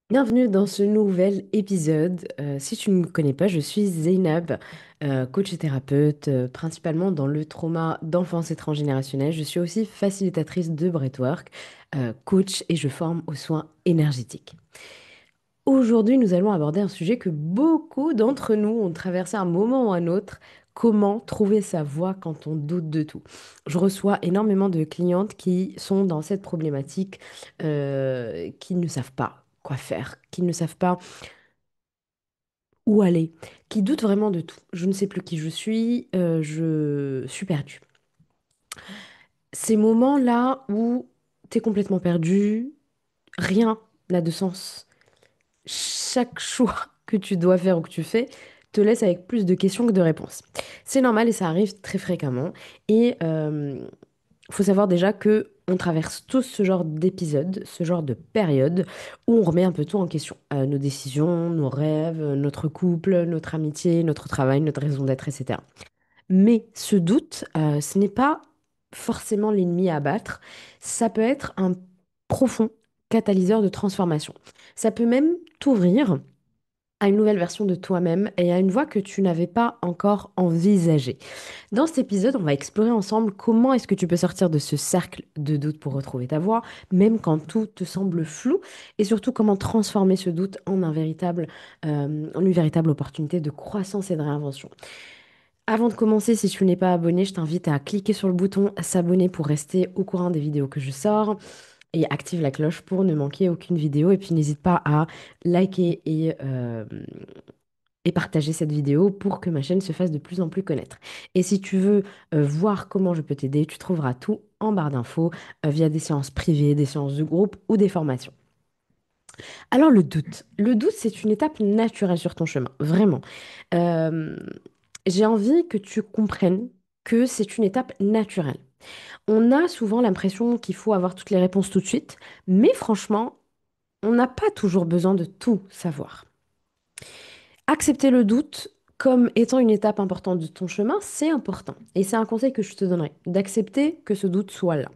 Bienvenue dans ce nouvel épisode. Si tu ne me connais pas, je suis Zeynab, coach et thérapeute, principalement dans le trauma d'enfance et transgénérationnel. Je suis aussi facilitatrice de breathwork, coach et je forme aux soins énergétiques. Aujourd'hui, nous allons aborder un sujet que beaucoup d'entre nous ont traversé à un moment ou un autre. Comment trouver sa voie quand on doute de tout? Je reçois énormément de clientes qui sont dans cette problématique, qui ne savent pas quoi faire, qui ne savent pas où aller, qui doutent vraiment de tout. Je ne sais plus qui je suis perdue. Ces moments-là où tu es complètement perdu, rien n'a de sens. Chaque choix que tu dois faire ou que tu fais te laisse avec plus de questions que de réponses. C'est normal et ça arrive très fréquemment. Et faut savoir déjà que on traverse tous ce genre d'épisode, ce genre de période où on remet un peu tout en question. Nos décisions, nos rêves, notre couple, notre amitié, notre travail, notre raison d'être, etc. Mais ce doute, ce n'est pas forcément l'ennemi à abattre. Ça peut être un profond catalyseur de transformation. Ça peut même t'ouvrir à une nouvelle version de toi-même et à une voie que tu n'avais pas encore envisagée. Dans cet épisode, on va explorer ensemble comment est-ce que tu peux sortir de ce cercle de doute pour retrouver ta voie, même quand tout te semble flou, et surtout comment transformer ce doute en une véritable opportunité de croissance et de réinvention. Avant de commencer, si tu n'es pas abonné, je t'invite à cliquer sur le bouton s'abonner pour rester au courant des vidéos que je sors et active la cloche pour ne manquer aucune vidéo. Et puis n'hésite pas à liker et partager cette vidéo pour que ma chaîne se fasse de plus en plus connaître. Et si tu veux voir comment je peux t'aider, tu trouveras tout en barre d'infos via des séances privées, des séances de groupe ou des formations. Alors le doute. Le doute, c'est une étape naturelle sur ton chemin, vraiment. Euh, j'ai envie que tu comprennes que c'est une étape naturelle. On a souvent l'impression qu'il faut avoir toutes les réponses tout de suite, mais franchement, on n'a pas toujours besoin de tout savoir. Accepter le doute comme étant une étape importante de ton chemin, c'est important. Et c'est un conseil que je te donnerais, d'accepter que ce doute soit là.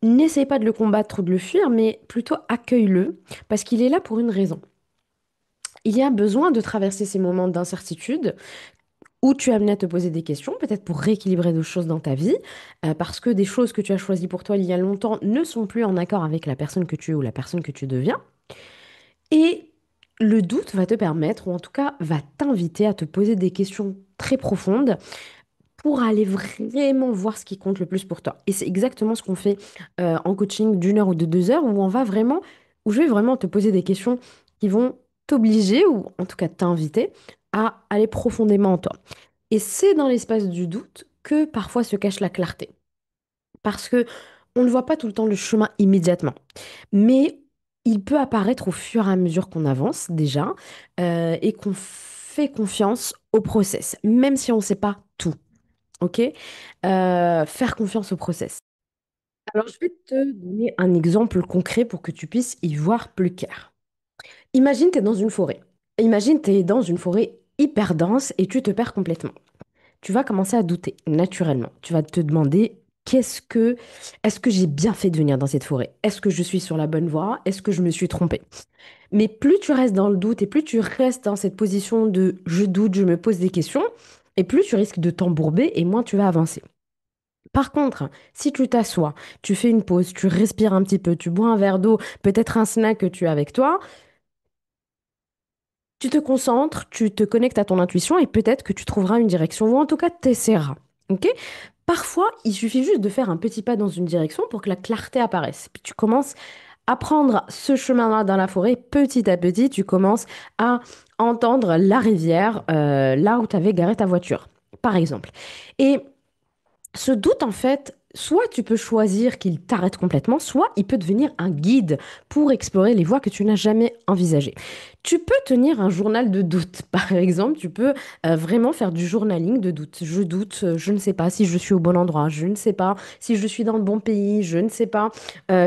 N'essaye pas de le combattre ou de le fuir, mais plutôt accueille-le, parce qu'il est là pour une raison. Il y a besoin de traverser ces moments d'incertitude où tu es amené à te poser des questions, peut-être pour rééquilibrer des choses dans ta vie, parce que des choses que tu as choisies pour toi il y a longtemps ne sont plus en accord avec la personne que tu es ou la personne que tu deviens. Et le doute va te permettre, ou en tout cas va t'inviter à te poser des questions très profondes pour aller vraiment voir ce qui compte le plus pour toi. Et c'est exactement ce qu'on fait en coaching d'1 heure ou de 2 heures, où je vais vraiment te poser des questions qui vont t'obliger, ou en tout cas t'inviter, à aller profondément en toi. Et c'est dans l'espace du doute que parfois se cache la clarté. Parce que on ne voit pas tout le temps le chemin immédiatement. Mais il peut apparaître au fur et à mesure qu'on avance déjà et qu'on fait confiance au process, même si on ne sait pas tout. OK? Faire confiance au process. Alors, je vais te donner un exemple concret pour que tu puisses y voir plus clair. Imagine, tu es dans une forêt. Imagine, tu es dans une forêt hyper dense et tu te perds complètement. Tu vas commencer à douter naturellement. Tu vas te demander est-ce que j'ai bien fait de venir dans cette forêt? Est-ce que je suis sur la bonne voie? Est-ce que je me suis trompée? Mais plus tu restes dans le doute et plus tu restes dans cette position de je doute, je me pose des questions, et plus tu risques de t'embourber et moins tu vas avancer. Par contre, si tu t'assois, tu fais une pause, tu respires un petit peu, tu bois un verre d'eau, peut-être un snack que tu as avec toi, tu te concentres, tu te connectes à ton intuition et peut-être que tu trouveras une direction ou en tout cas tu essaieras. Ok? Parfois, il suffit juste de faire un petit pas dans une direction pour que la clarté apparaisse. Puis tu commences à prendre ce chemin-là dans la forêt. Petit à petit, tu commences à entendre la rivière là où tu avais garé ta voiture, par exemple. Et ce doute, en fait, soit tu peux choisir qu'il t'arrête complètement, soit il peut devenir un guide pour explorer les voies que tu n'as jamais envisagées. Tu peux tenir un journal de doute, par exemple, tu peux vraiment faire du journaling de doute. Je doute, je ne sais pas si je suis au bon endroit, je ne sais pas si je suis dans le bon pays, je ne sais pas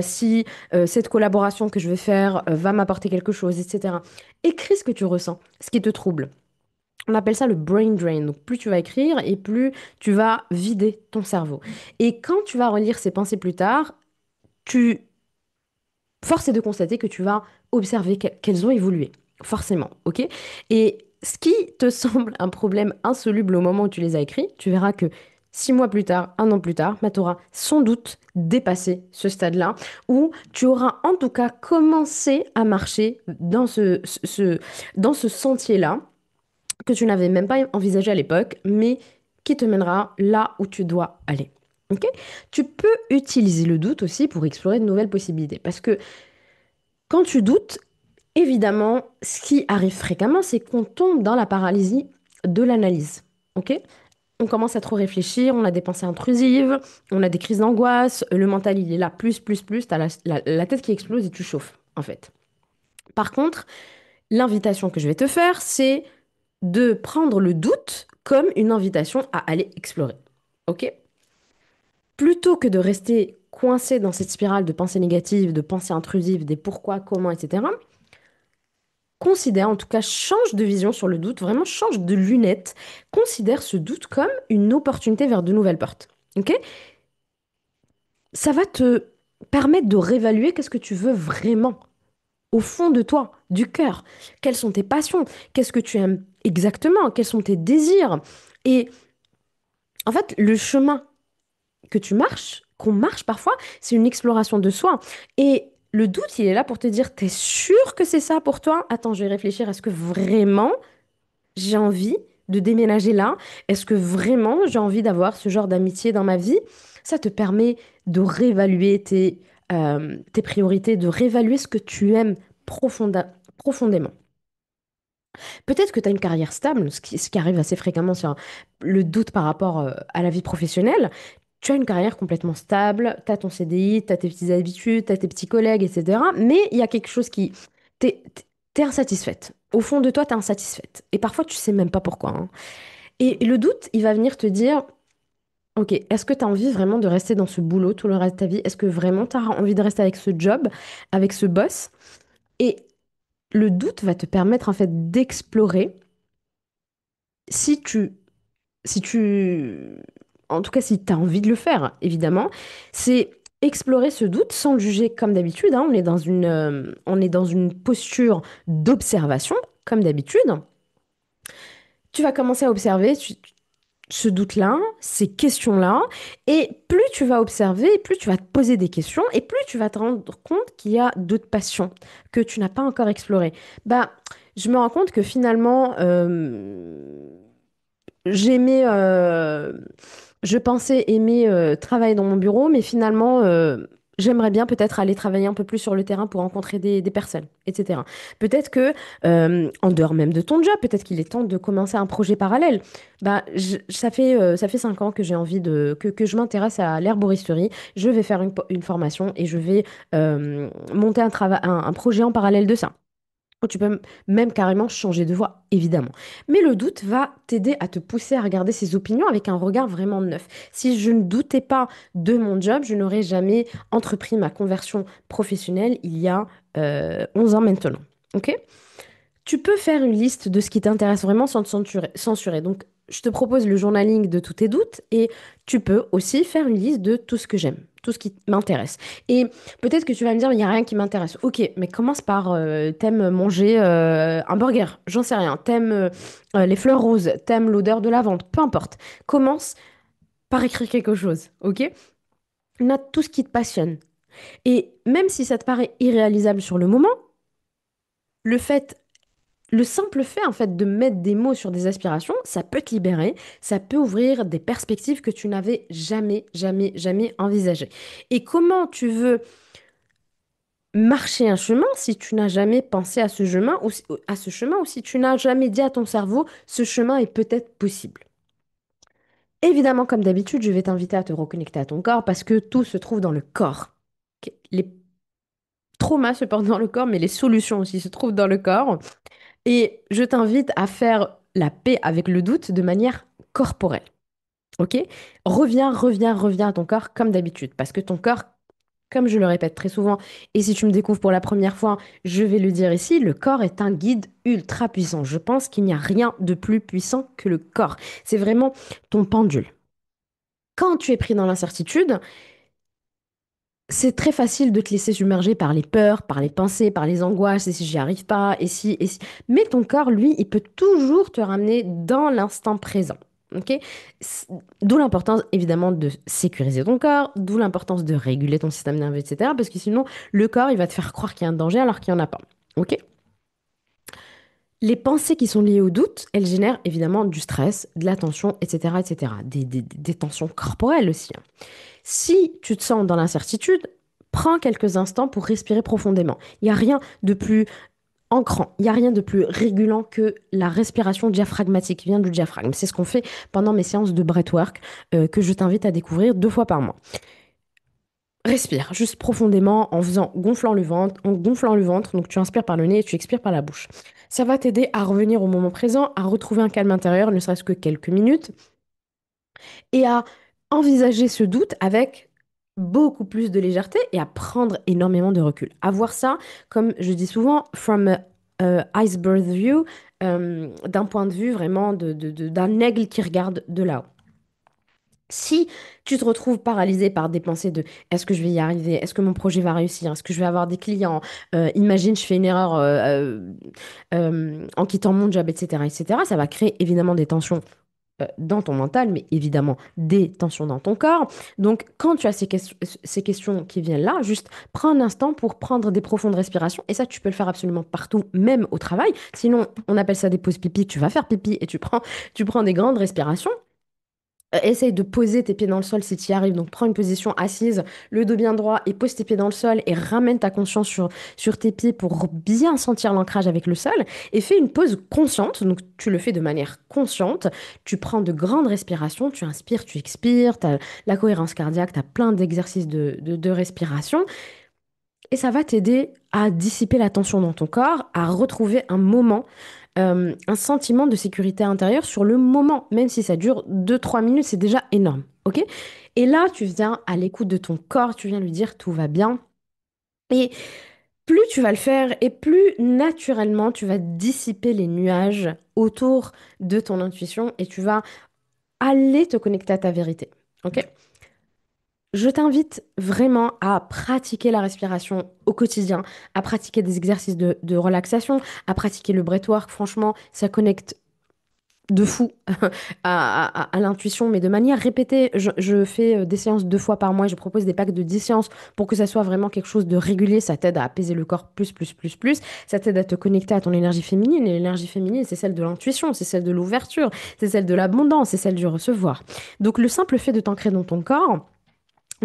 si cette collaboration que je vais faire va m'apporter quelque chose, etc. Écris ce que tu ressens, ce qui te trouble. On appelle ça le brain drain. Donc, plus tu vas écrire et plus tu vas vider ton cerveau. Et quand tu vas relire ces pensées plus tard, tu force est de constater que tu vas observer qu'elles ont évolué, forcément, ok? Et ce qui te semble un problème insoluble au moment où tu les as écrits, tu verras que 6 mois plus tard, un an plus tard, bah, tu auras sans doute dépassé ce stade-là, où tu auras en tout cas commencé à marcher dans ce sentier-là que tu n'avais même pas envisagé à l'époque, mais qui te mènera là où tu dois aller. Ok. Tu peux utiliser le doute aussi pour explorer de nouvelles possibilités. Parce que quand tu doutes, évidemment, ce qui arrive fréquemment, c'est qu'on tombe dans la paralysie de l'analyse. Ok. On commence à trop réfléchir, on a des pensées intrusives, on a des crises d'angoisse, le mental il est là, plus, t'as la tête qui explose et tu chauffes, en fait. Par contre, l'invitation que je vais te faire, c'est de prendre le doute comme une invitation à aller explorer. Ok? Plutôt que de rester coincé dans cette spirale de pensées négatives, de pensées intrusives, des pourquoi, comment, etc., considère, en tout cas, change de vision sur le doute, vraiment change de lunettes, considère ce doute comme une opportunité vers de nouvelles portes. Ok? Ça va te permettre de réévaluer qu'est-ce que tu veux vraiment au fond de toi, du cœur. Quelles sont tes passions? Qu'est-ce que tu aimes exactement? Quels sont tes désirs? Et en fait, le chemin que tu marches, qu'on marche parfois, c'est une exploration de soi. Et le doute, il est là pour te dire, t'es sûr que c'est ça pour toi? Attends, je vais réfléchir, est-ce que vraiment j'ai envie de déménager là? Est-ce que vraiment j'ai envie d'avoir ce genre d'amitié dans ma vie? Ça te permet de réévaluer tes priorités, de réévaluer ce que tu aimes profondément. Peut-être que tu as une carrière stable, ce qui arrive assez fréquemment sur le doute par rapport à la vie professionnelle. Tu as une carrière complètement stable, tu as ton CDI, tu as tes petites habitudes, tu as tes petits collègues, etc. Mais il y a quelque chose qui... T'es insatisfaite. Au fond de toi, t'es insatisfaite. Et parfois, tu sais même pas pourquoi, hein. Et le doute, il va venir te dire, OK, est-ce que tu as envie vraiment de rester dans ce boulot tout le reste de ta vie? Est-ce que vraiment tu as envie de rester avec ce job, avec ce boss? Et le doute va te permettre en fait d'explorer si tu si tu, en tout cas, si tu as envie de le faire, évidemment, c'est explorer ce doute sans le juger comme d'habitude, hein. On est dans une posture d'observation, comme d'habitude. Tu vas commencer à observer ce doute-là, ces questions-là, et plus tu vas observer, plus tu vas te poser des questions, et plus tu vas te rendre compte qu'il y a d'autres passions que tu n'as pas encore explorées. Bah, je me rends compte que finalement, j'aimais, je pensais aimer travailler dans mon bureau, mais finalement, j'aimerais bien peut-être aller travailler un peu plus sur le terrain pour rencontrer des personnes, etc. Peut-être que, en dehors même de ton job, peut-être qu'il est temps de commencer un projet parallèle. Bah, ça fait 5 ans que j'ai envie que je m'intéresse à l'herboristerie. Je vais faire une formation et je vais monter un projet en parallèle de ça. Ou tu peux même carrément changer de voie, évidemment. Mais le doute va t'aider à te pousser à regarder ses opinions avec un regard vraiment neuf. Si je ne doutais pas de mon job, je n'aurais jamais entrepris ma conversion professionnelle il y a 11 ans maintenant. Ok? Tu peux faire une liste de ce qui t'intéresse vraiment sans te censurer. Donc, je te propose le journaling de tous tes doutes et tu peux aussi faire une liste de tout ce que j'aime, tout ce qui m'intéresse. Et peut-être que tu vas me dire, il n'y a rien qui m'intéresse. Ok, mais commence par, t'aimes manger un burger, j'en sais rien. T'aimes les fleurs roses, t'aimes l'odeur de lavande, peu importe. Commence par écrire quelque chose, ok? Note tout ce qui te passionne. Et même si ça te paraît irréalisable sur le moment, le fait le simple fait, en fait, de mettre des mots sur des aspirations, ça peut te libérer, ça peut ouvrir des perspectives que tu n'avais jamais envisagées. Et comment tu veux marcher un chemin si tu n'as jamais pensé à ce chemin à ce chemin ou si tu n'as jamais dit à ton cerveau, ce chemin est peut-être possible. Évidemment, comme d'habitude, je vais t'inviter à te reconnecter à ton corps parce que tout se trouve dans le corps. Ok. Les traumas se portent dans le corps, mais les solutions aussi se trouvent dans le corps. Et je t'invite à faire la paix avec le doute de manière corporelle. Ok? Reviens à ton corps comme d'habitude. Parce que ton corps, comme je le répète très souvent, et si tu me découvres pour la première fois, je vais le dire ici, le corps est un guide ultra puissant. Je pense qu'il n'y a rien de plus puissant que le corps. C'est vraiment ton pendule. Quand tu es pris dans l'incertitude, C'est très facile de te laisser submerger par les peurs, par les pensées, par les angoisses, et si j'y arrive pas, et si. Mais ton corps, lui, il peut toujours te ramener dans l'instant présent. Ok? S- D'où l'importance, évidemment, de sécuriser ton corps, d'où l'importance de réguler ton système nerveux, etc. Parce que sinon, le corps, il va te faire croire qu'il y a un danger alors qu'il n'y en a pas. Ok? Les pensées qui sont liées au doute, elles génèrent évidemment du stress, de la tension, etc., etc. Des tensions corporelles aussi, hein. Si tu te sens dans l'incertitude, prends quelques instants pour respirer profondément. Il n'y a rien de plus ancrant, il n'y a rien de plus régulant que la respiration diaphragmatique qui vient du diaphragme. C'est ce qu'on fait pendant mes séances de breathwork que je t'invite à découvrir 2 fois par mois. Respire juste profondément en faisant gonflant le ventre, en gonflant le ventre. Donc tu inspires par le nez et tu expires par la bouche. Ça va t'aider à revenir au moment présent, à retrouver un calme intérieur, ne serait-ce que quelques minutes, et à envisager ce doute avec beaucoup plus de légèreté et à prendre énormément de recul. À voir ça, comme je dis souvent, from iceberg view, d'un point de vue vraiment d'un aigle qui regarde de là-haut. Si tu te retrouves paralysé par des pensées de est-ce que je vais y arriver? Est-ce que mon projet va réussir? Est-ce que je vais avoir des clients? Imagine, je fais une erreur en quittant mon job, etc., etc. Ça va créer évidemment des tensions dans ton mental, mais évidemment des tensions dans ton corps. Donc, quand tu as ces questions qui viennent là, juste prends un instant pour prendre des profondes respirations. Et ça, tu peux le faire absolument partout, même au travail. Sinon, on appelle ça des pauses pipi. Tu vas faire pipi et tu prends des grandes respirations. Essaye de poser tes pieds dans le sol si tu y arrives. Donc, prends une position assise, le dos bien droit et pose tes pieds dans le sol et ramène ta conscience sur tes pieds pour bien sentir l'ancrage avec le sol. Et fais une pause consciente. Donc, tu le fais de manière consciente. Tu prends de grandes respirations. Tu inspires, tu expires. Tu as la cohérence cardiaque. Tu as plein d'exercices de respiration. Et ça va t'aider à dissiper la tension dans ton corps, à retrouver un moment un sentiment de sécurité intérieure sur le moment, même si ça dure 2 3 minutes, c'est déjà énorme, ok? Et là, tu viens à l'écoute de ton corps, tu viens lui dire tout va bien. Et plus tu vas le faire, et plus naturellement tu vas dissiper les nuages autour de ton intuition et tu vas aller te connecter à ta vérité, ok? Je t'invite vraiment à pratiquer la respiration au quotidien, à pratiquer des exercices de relaxation, à pratiquer le breathwork. Franchement, ça connecte de fou à l'intuition, mais de manière répétée. Je fais des séances 2 fois par mois. Je propose des packs de 10 séances pour que ça soit vraiment quelque chose de régulier. Ça t'aide à apaiser le corps plus, plus, plus, plus. Ça t'aide à te connecter à ton énergie féminine. Et l'énergie féminine, c'est celle de l'intuition, c'est celle de l'ouverture, c'est celle de l'abondance, c'est celle du recevoir. Donc le simple fait de t'ancrer dans ton corps,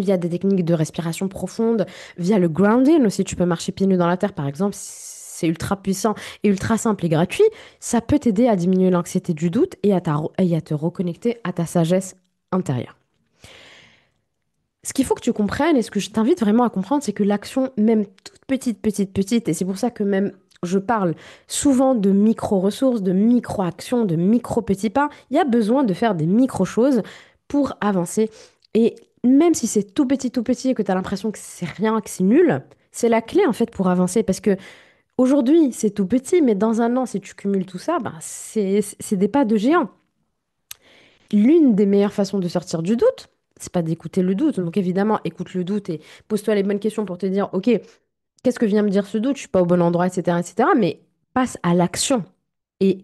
via des techniques de respiration profonde, via le grounding aussi, tu peux marcher pieds nus dans la terre par exemple, c'est ultra puissant et ultra simple et gratuit, ça peut t'aider à diminuer l'anxiété du doute et à te reconnecter à ta sagesse intérieure. Ce qu'il faut que tu comprennes et ce que je t'invite vraiment à comprendre, c'est que l'action, même toute petite, petite, petite, et c'est pour ça que même je parle souvent de micro-ressources, de micro-actions, de micro-petits pas, il y a besoin de faire des micro-choses pour avancer. Et même si c'est tout petit et que tu as l'impression que c'est rien, que c'est nul, c'est la clé en fait pour avancer parce que aujourd'hui c'est tout petit, mais dans un an, si tu cumules tout ça, bah, c'est des pas de géant. L'une des meilleures façons de sortir du doute, c'est pas d'écouter le doute. Donc évidemment, écoute le doute et pose-toi les bonnes questions pour te dire, OK, qu'est-ce que vient me dire ce doute? Je suis pas au bon endroit, etc., etc. Mais passe à l'action. Et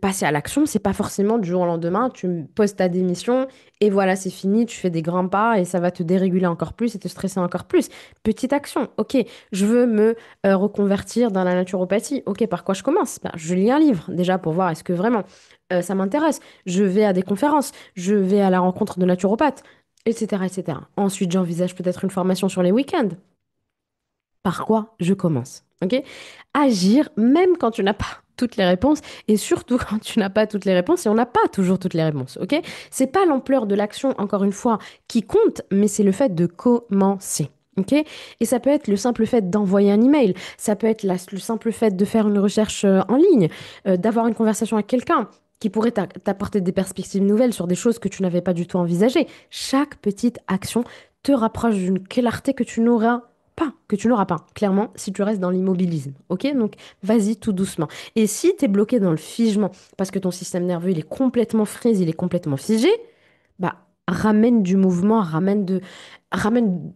passer à l'action, c'est pas forcément du jour au lendemain, tu poses ta démission et voilà, c'est fini, tu fais des grands pas et ça va te déréguler encore plus et te stresser encore plus. Petite action, ok, je veux me reconvertir dans la naturopathie, ok, par quoi je commence? Ben, je lis un livre déjà pour voir est-ce que vraiment ça m'intéresse. Je vais à des conférences, je vais à la rencontre de naturopathes, etc., etc. Ensuite, j'envisage peut-être une formation sur les week-ends. Par quoi je commence? Ok? Agir même quand tu n'as pas toutes les réponses et surtout quand tu n'as pas toutes les réponses et on n'a pas toujours toutes les réponses. Ok? C'est pas l'ampleur de l'action, encore une fois, qui compte, mais c'est le fait de commencer. Ok? Et ça peut être le simple fait d'envoyer un email, ça peut être le simple fait de faire une recherche en ligne, d'avoir une conversation avec quelqu'un qui pourrait t'apporter des perspectives nouvelles sur des choses que tu n'avais pas du tout envisagées. Chaque petite action te rapproche d'une clarté que tu n'auras pas, clairement, si tu restes dans l'immobilisme. Ok? Donc, vas-y tout doucement. Et si tu es bloqué dans le figement, parce que ton système nerveux, il est complètement frise, il est complètement figé, bah, ramène du mouvement, ramène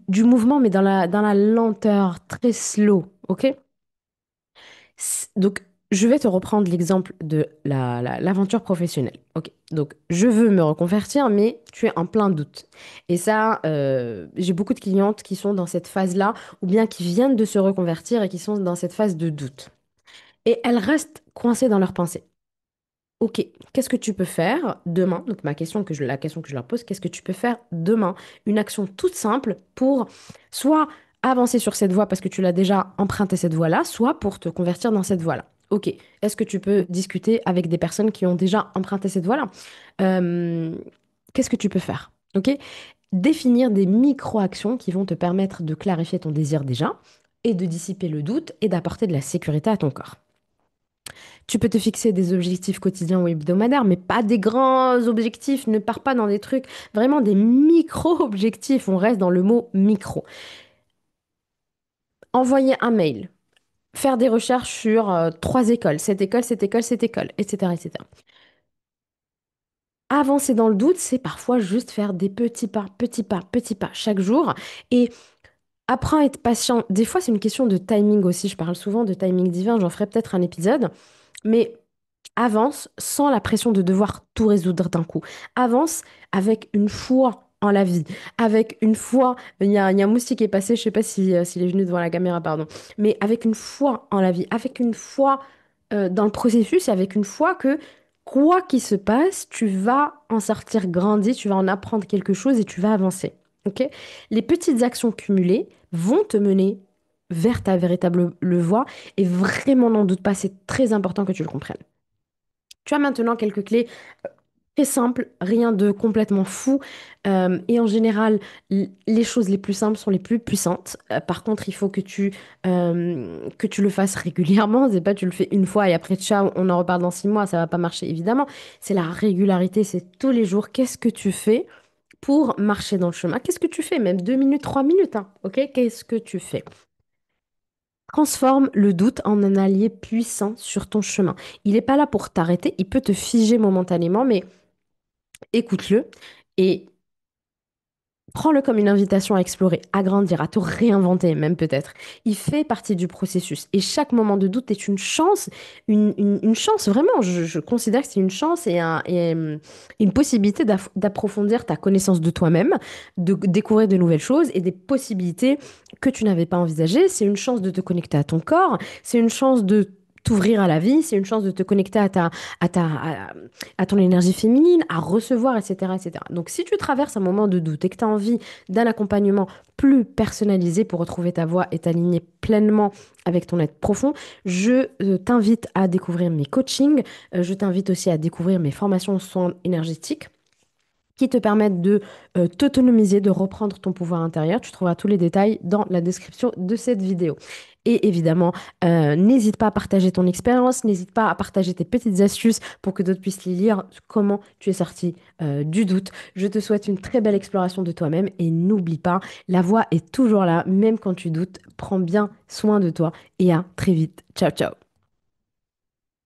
du mouvement, mais dans la lenteur, très slow, ok? Donc, je vais te reprendre l'exemple de l'aventure professionnelle. Ok, donc je veux me reconvertir, mais tu es en plein doute. Et ça, j'ai beaucoup de clientes qui sont dans cette phase-là, ou bien qui viennent de se reconvertir et qui sont dans cette phase de doute. Et elles restent coincées dans leurs pensées. Ok, qu'est-ce que tu peux faire demain? Donc la question que je leur pose, qu'est-ce que tu peux faire demain? Une action toute simple pour soit avancer sur cette voie parce que tu l'as déjà emprunté cette voie-là, soit pour te convertir dans cette voie-là. Ok, est-ce que tu peux discuter avec des personnes qui ont déjà emprunté cette voie-là? Euh, Qu'est-ce que tu peux faire? Ok, définir des micro-actions qui vont te permettre de clarifier ton désir déjà et de dissiper le doute et d'apporter de la sécurité à ton corps. Tu peux te fixer des objectifs quotidiens ou hebdomadaires, mais pas des grands objectifs. Ne pars pas dans des trucs, vraiment des micro-objectifs. On reste dans le mot micro. Envoyer un mail, faire des recherches sur trois écoles, cette école, cette école, cette école, etc., etc. Avancer dans le doute, c'est parfois juste faire des petits pas, petits pas, petits pas chaque jour. Et apprends à être patient. Des fois, c'est une question de timing aussi. Je parle souvent de timing divin. J'en ferai peut-être un épisode. Mais avance sans la pression de devoir tout résoudre d'un coup. Avance avec une foi en la vie, avec une foi. Il y a un moustique qui est passé, je sais pas s'il est venu devant la caméra, pardon, mais avec une foi en la vie, avec une foi dans le processus, et avec une foi que quoi qu'il se passe, tu vas en sortir grandi, tu vas en apprendre quelque chose et tu vas avancer. Ok? Les petites actions cumulées vont te mener vers ta véritable le voie et vraiment n'en doute pas, c'est très important que tu le comprennes. Tu as maintenant quelques clés très simples, rien de complètement fou. Et en général, les choses les plus simples sont les plus puissantes. Par contre, il faut que tu le fasses régulièrement. C'est pas tu le fais une fois et après, ciao, on en reparle dans 6 mois. Ça va pas marcher, évidemment. C'est la régularité, c'est tous les jours. Qu'est-ce que tu fais pour marcher dans le chemin? Qu'est-ce que tu fais? Même 2 minutes, 3 minutes, hein, ok? Qu'est-ce que tu fais? Transforme le doute en un allié puissant sur ton chemin. Il n'est pas là pour t'arrêter, il peut te figer momentanément, mais écoute-le et prends-le comme une invitation à explorer, à grandir, à te réinventer même peut-être. Il fait partie du processus et chaque moment de doute est une chance, une chance vraiment. Je considère que c'est une chance et une possibilité d'approfondir ta connaissance de toi-même, de découvrir de nouvelles choses et des possibilités que tu n'avais pas envisagées. C'est une chance de te connecter à ton corps, c'est une chance de t'ouvrir à la vie, c'est une chance de te connecter à ta, à, à ton énergie féminine, à recevoir, etc., etc. Donc, si tu traverses un moment de doute et que tu as envie d'un accompagnement plus personnalisé pour retrouver ta voix et t'aligner pleinement avec ton être profond, je t'invite à découvrir mes coachings. Je t'invite aussi à découvrir mes formations en soins énergétiques qui te permettent de t'autonomiser, de reprendre ton pouvoir intérieur. Tu trouveras tous les détails dans la description de cette vidéo. Et évidemment, n'hésite pas à partager ton expérience, n'hésite pas à partager tes petites astuces pour que d'autres puissent les lire, comment tu es sorti du doute. Je te souhaite une très belle exploration de toi-même et n'oublie pas, la voix est toujours là, même quand tu doutes. Prends bien soin de toi et à très vite. Ciao, ciao.